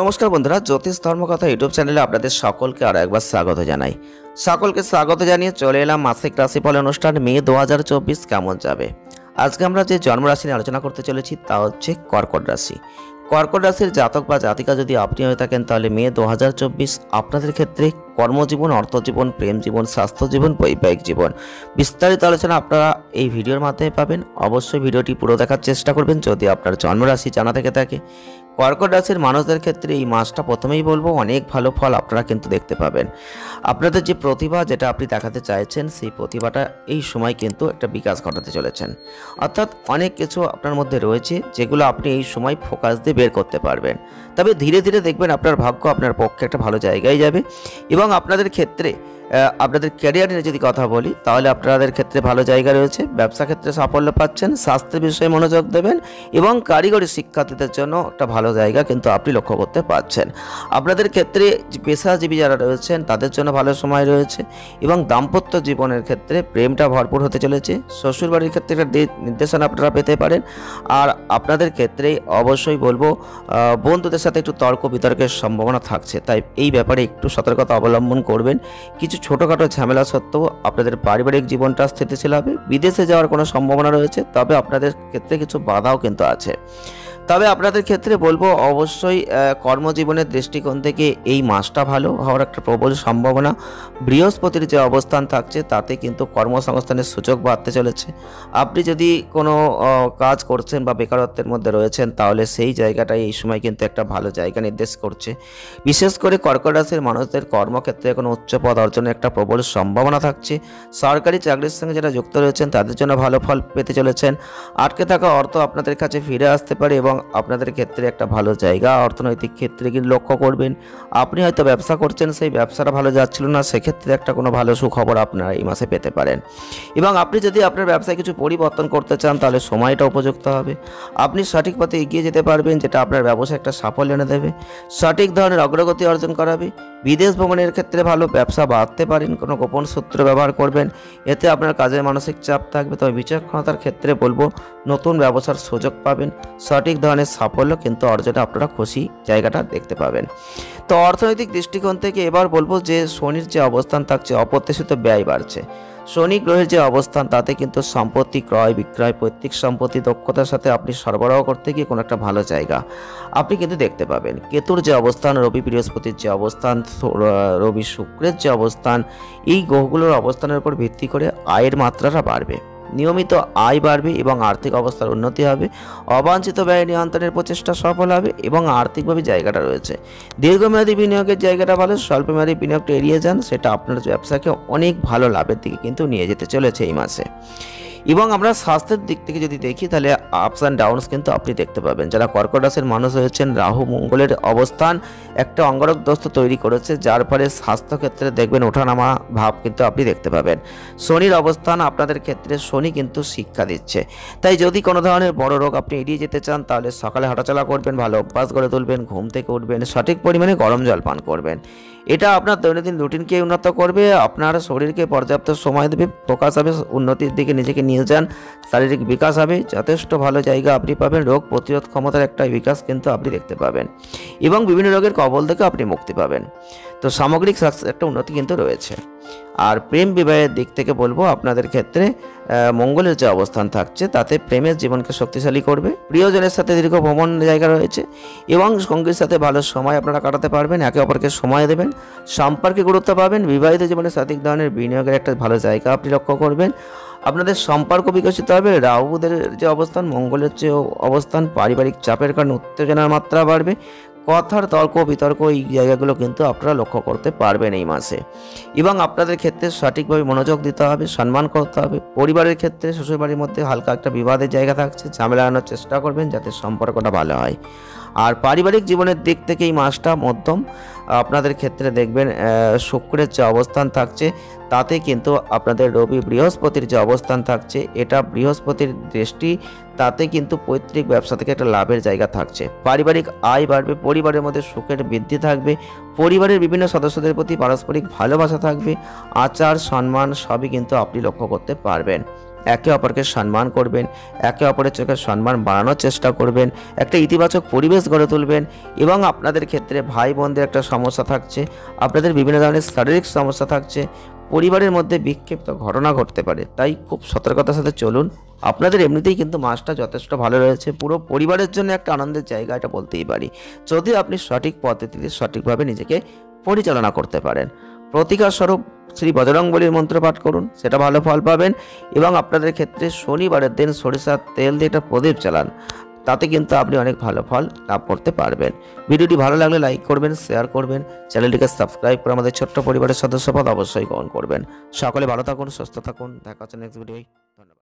নমস্কার বন্ধুরা, জ্যোতিষ ধর্মকথা ইউটিউব চ্যানেলে আপনাদের সকলকে আরও একবার স্বাগত জানাই। সকলকে স্বাগত জানিয়ে চলে এলাম মাসিক রাশিফল অনুষ্ঠান মে 2024 কেমন যাবে। আজকে আমরা যে জন্মরাশি নিয়ে আলোচনা করতে চলেছি তা হচ্ছে কর্কট রাশি। কর্কট রাশির জাতক বা জাতিকা যদি আপনি হয়ে থাকেন তাহলে মে 2024 আপনাদের ক্ষেত্রে কর্মজীবন, অর্থজীবন, প্রেম জীবন, স্বাস্থ্য জীবন, বৈবাহিক জীবন বিস্তারিত আলোচনা আপনারা এই ভিডিওর মাধ্যমে পাবেন। অবশ্যই ভিডিওটি পুরো দেখার চেষ্টা করবেন যদি আপনার জন্মরাশি জানা থেকে থাকে। কর্কট রাশির মানুষদের ক্ষেত্রে এই মাসটা প্রথমেই বলবো অনেক ভালো ফল আপনারা কিন্তু দেখতে পাবেন। আপনাদের যে প্রতিভা যেটা আপনি দেখাতে চাইছেন সেই প্রতিভাটা এই সময় কিন্তু একটা বিকাশ ঘটাতে চলেছেন। অর্থাৎ অনেক কিছু আপনার মধ্যে রয়েছে যেগুলো আপনি এই সময় ফোকাস দিয়ে বের করতে পারবেন। তবে ধীরে ধীরে দেখবেন আপনার ভাগ্য আপনার পক্ষে একটা ভালো জায়গায় যাবে এবং আপনাদের ক্ষেত্রে আপনাদের ক্যারিয়ার নিয়ে যদি কথা বলি তাহলে আপনাদের ক্ষেত্রে ভালো জায়গা রয়েছে। ব্যবসা ক্ষেত্রে সাফল্য পাচ্ছেন, স্বাস্থ্যের বিষয়ে মনোযোগ দেবেন এবং কারিগরি শিক্ষার্থীদের জন্য একটা ভালো জায়গা কিন্তু আপনি লক্ষ্য করতে পারছেন। আপনাদের ক্ষেত্রে পেশাজীবী যারা রয়েছেন তাদের জন্য ভালো সময় রয়েছে এবং দাম্পত্য জীবনের ক্ষেত্রে প্রেমটা ভরপুর হতে চলেছে। শ্বশুরবাড়ির ক্ষেত্রে একটা নির্দেশনা আপনারা পেতে পারেন। আর আপনাদের ক্ষেত্রে অবশ্যই বলবো বন্ধুদের সাথে একটু তর্ক বিতর্কের সম্ভাবনা থাকছে, তাই এই ব্যাপারে একটু সতর্কতা অবলম্বন করবেন। কিছু ছোটোখাটো ঝামেলা সত্ত্বেও আপনাদের পারিবারিক জীবনটা স্থিতিশীল হবে। বিদেশে যাওয়ার কোনো সম্ভাবনা রয়েছে, তবে আপনাদের ক্ষেত্রে কিছু বাধাও কিন্তু আছে। তবে আপনাদের ক্ষেত্রে বলবো অবশ্যই কর্মজীবনের দৃষ্টিকোণ থেকে এই মাসটা ভালো হওয়ার একটা প্রবল সম্ভাবনা। বৃহস্পতির যে অবস্থান থাকছে তাতে কিন্তু কর্মসংস্থানের সুযোগ বাড়তে চলেছে। আপনি যদি কোনো কাজ করছেন বা বেকারত্বের মধ্যে রয়েছেন তাহলে সেই জায়গাটাই এই সময় কিন্তু একটা ভালো জায়গা নির্দেশ করছে। বিশেষ করে কর্কট রাশির মানুষদের কর্মক্ষেত্রে কোনো উচ্চ পদ অর্জনের একটা প্রবল সম্ভাবনা থাকছে। সরকারি চাকরির সঙ্গে যারা যুক্ত রয়েছেন তাদের জন্য ভালো ফল পেতে চলেছেন। আটকে থাকা অর্থ আপনাদের কাছে ফিরে আসতে পারে এবং আপনাদের ক্ষেত্রে একটা ভালো জায়গা অর্থনৈতিক ক্ষেত্রে কিন্তু লক্ষ্য করবেন। আপনি হয়তো ব্যবসা করছেন, সেই ব্যবসাটা ভালো যাচ্ছিল না, সেক্ষেত্রে একটা কোনো ভালো সুখবর আপনারা এই মাসে পেতে পারেন। এবং আপনি যদি আপনার ব্যবসায় কিছু পরিবর্তন করতে চান তাহলে সময়টা উপযুক্ত হবে। আপনি সঠিক পথে এগিয়ে যেতে পারবেন যেটা আপনার ব্যবসায় একটা সাফল্য এনে দেবে, সঠিক ধরনের অগ্রগতি অর্জন করাবে। বিদেশ ভ্রমণের ক্ষেত্রে ভালো, ব্যবসা বাড়তে পারেন, কোনো গোপন সূত্র ব্যবহার করবেন, এতে আপনার কাজে মানসিক চাপ থাকবে। তবে বিচক্ষণতার ক্ষেত্রে বলবো নতুন ব্যবসার সুযোগ পাবেন, সঠিক ধরনের সাফল্য কিন্তু অর্জনে আপনারা খুশি জায়গাটা দেখতে পাবেন। তো অর্থনৈতিক দৃষ্টিকোণ থেকে এবার বলবো যে শনির যে অবস্থান থাকছে অপ্রত্যাশিত ব্যয় বাড়ছে। শনি গ্রহের যে অবস্থান তাতে কিন্তু সম্পত্তি ক্রয় বিক্রয়, পৈতৃক সম্পত্তি দক্ষতার সাথে আপনি সরবরাহ করতে গিয়ে কোনো একটা ভালো জায়গা আপনি কিন্তু দেখতে পাবেন। কেতুর যে অবস্থান, রবি বৃহস্পতির যে অবস্থান, রবি শুক্রের যে অবস্থান, এই গ্রহগুলোর অবস্থানের উপর ভিত্তি করে আয়ের মাত্রাটা বাড়বে, নিয়মিত আয় বাড়বে এবং আর্থিক অবস্থার উন্নতি হবে। অবাঞ্ছিত ব্যয় নিয়ন্ত্রণের প্রচেষ্টা সফল হবে এবং আর্থিকভাবে জায়গাটা রয়েছে। দীর্ঘমেয়াদী বিনিয়োগের জায়গাটা ভালো, স্বল্পমেয়াদী বিনিয়োগটা এড়িয়ে যান, সেটা আপনার ব্যবসাকে অনেক ভালো লাভের দিকে কিন্তু নিয়ে যেতে চলেছে এই মাসে। এবং আমরা স্বাস্থ্যের দিক থেকে যদি দেখি তাহলে আপস অ্যান্ড ডাউনস কিন্তু আপনি দেখতে পাবেন। যারা কর্কট রাশির মানুষ হয়েছেন, রাহু মঙ্গলের অবস্থান একটা অঙ্গারক দোস্ত তৈরি করেছে, যার ফলে স্বাস্থ্যক্ষেত্রে দেখবেন ওঠানামা ভাব কিন্তু আপনি দেখতে পাবেন। শনির অবস্থান আপনাদের ক্ষেত্রে, শনি কিন্তু শিক্ষা দিচ্ছে, তাই যদি কোনো ধরনের বড় রোগ আপনি এড়িয়ে যেতে চান তাহলে সকালে হাঁটাচলা করবেন, ভালো অভ্যাস গড়ে তুলবেন, ঘুম থেকে উঠবেন, সঠিক পরিমাণে গরম জল পান করবেন। এটা আপনার দৈনন্দিন রুটিনকে উন্নত করবে, আপনার শরীরকে পর্যাপ্ত সময় দেবে, ফোকাস হবে উন্নতির দিকে, নিজেকে নিয়ে যান, শারীরিক বিকাশ হবে, যথেষ্ট ভালো জায়গা আপনি পাবেন। রোগ প্রতিরোধ ক্ষমতার একটা বিকাশ কিন্তু আপনি দেখতে পাবেন এবং বিভিন্ন রোগের কবল থেকে আপনি মুক্তি পাবেন। তো সামগ্রিক একটা উন্নতি কিন্তু রয়েছে। আর প্রেম বিবাহের দিক থেকে বলবো আপনাদের ক্ষেত্রে মঙ্গলের যে অবস্থান থাকছে তাতে প্রেমের জীবনকে শক্তিশালী করবে। প্রিয়জনের সাথে দীর্ঘ ভ্রমণ জায়গা রয়েছে এবং সঙ্গীর সাথে ভালো সময় আপনারা কাটাতে পারবেন, একে অপরকে সময় দেবেন, সম্পর্কে গুরুত্ব পাবেন। বিবাহিত জীবনে সঠিক ধরনের বিনিয়োগের একটা ভালো জায়গা আপনি লক্ষ্য করবেন। আপনাদের সম্পর্ক বিকশিত হবে। রাহুদের যে অবস্থান, মঙ্গলের যে অবস্থান, পারিবারিক চাপের কারণে উত্তেজনার মাত্রা বাড়বে। কথার তর্ক বিতর্ক এই জায়গাগুলো কিন্তু আপনারা লক্ষ্য করতে পারবেন এই মাসে। এবং আপনাদের ক্ষেত্রে সঠিকভাবে মনোযোগ দিতে হবে, সম্মান করতে হবে। পরিবারের ক্ষেত্রে শ্বশুরবাড়ির মধ্যে হালকা একটা বিবাদের জায়গা থাকছে, ঝামেলা আনার চেষ্টা করবেন যাতে সম্পর্কটা ভালো হয়। আর পারিবারিক জীবনের দিক থেকে এই মাসটা মধ্যম। আপনাদের ক্ষেত্রে দেখবেন শুক্রের যে অবস্থান থাকছে তাতে কিন্তু আপনাদের রবি বৃহস্পতির যে অবস্থান থাকছে, এটা বৃহস্পতির দৃষ্টি, তাতে কিন্তু পৈতৃক ব্যবসা থেকে একটা লাভের জায়গা থাকছে। পারিবারিক আয় বাড়বে, পরিবারের মধ্যে সুখের বৃদ্ধি থাকবে, পরিবারের বিভিন্ন সদস্যদের প্রতি পারস্পরিক ভালোবাসা থাকবে, আচার সম্মান সবই কিন্তু আপনি লক্ষ্য করতে পারবেন। একে অপরকে সম্মান করবেন, একে অপরের চোখে সম্মান বাড়ানোর চেষ্টা করবেন, একটা ইতিবাচক পরিবেশ গড়ে তুলবেন। এবং আপনাদের ক্ষেত্রে ভাই বোনদের একটা সমস্যা থাকছে, আপনাদের বিভিন্ন ধরনের শারীরিক সমস্যা থাকছে, পরিবারের মধ্যে বিক্ষিপ্ত ঘটনা ঘটতে পারে, তাই খুব সতর্কতার সাথে চলুন। আপনাদের এমনিতেই কিন্তু মাসটা যথেষ্ট ভালো রয়েছে, পুরো পরিবারের জন্য একটা আনন্দের জায়গা, এটা বলতেই পারি, যদি আপনি সঠিক পদ্ধতিতে সঠিকভাবে নিজেকে পরিচালনা করতে পারেন। প্রতিকার স্বরূপ শ্রী বজরংবলীর মন্ত্র পাঠ করুন, সেটা ভালো ফল পাবেন। এবং আপনাদের ক্ষেত্রে শনিবারের দিন সরিষার তেল দিয়ে একটা প্রদীপ চালান, তাতে কিন্তু আপনি অনেক ভালো ফল লাভ করতে পারবেন। ভিডিওটি ভালো লাগলে লাইক করবেন, শেয়ার করবেন, চ্যানেলটিকে সাবস্ক্রাইব করে আমাদের ছোট্ট পরিবারের সদস্যপদ অবশ্যই গ্রহণ করবেন। সকলে ভালো থাকুন, সুস্থ থাকুন, দেখা হচ্ছে নেক্সট ভিডিওয়। ধন্যবাদ।